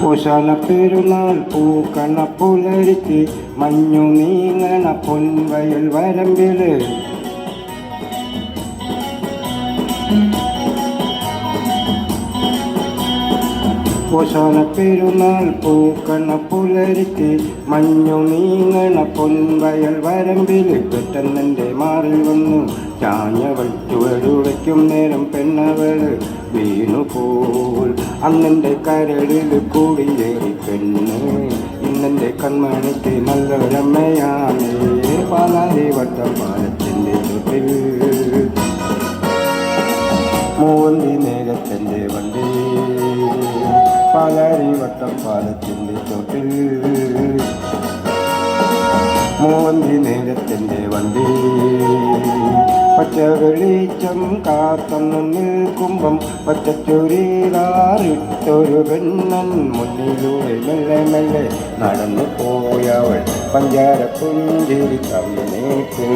ഓശാന പെരുന്നാൾ പൂക്കണ പുലരിക്ക് മഞ്ഞു നീങ്ങണ പൊൻവയൽ വരമ്പില് ഓശാന പെരുന്നാൾ പൂക്കണ പുലരിക്ക് മഞ്ഞു നീങ്ങണ പൊൻവയൽ വരമ്പില് പെട്ടെന്നെൻ്റെ മാറിൽ വന്നു ചാഞ്ഞവൾ ചുവടുവയ്ക്കും നേരം പെണ്ണവള് വീണുപോൽ അന്നെൻ്റെ കരളിൽ കൂടിയേറി പെണ്ണ് ഇന്നെൻ്റെ കൺമണിക്ക് നല്ലൊരമ്മയാണ് പാലാരി വട്ടം പാലത്തിൻ്റെ ചുട്ടിൽ മൂവന്തി നേരത്തിൻ്റെ വണ്ടി പാലാരി വട്ടം പാലത്തിൻ്റെ ചുട്ടിൽ മൂവന്തി നേരത്തിൻ്റെ വണ്ടി പച്ച വെളിച്ചം കാത്തന്നു നിൽക്കുമ്പം പച്ചച്ചൊരിയിലാറിട്ടൊരു പെണ്ണൻ മുന്നിലൂടെ മെല്ലെ മെല്ലെ നടന്നു പോയവൾ പഞ്ചാര പുഞ്ചിരി കവിനേക്കോ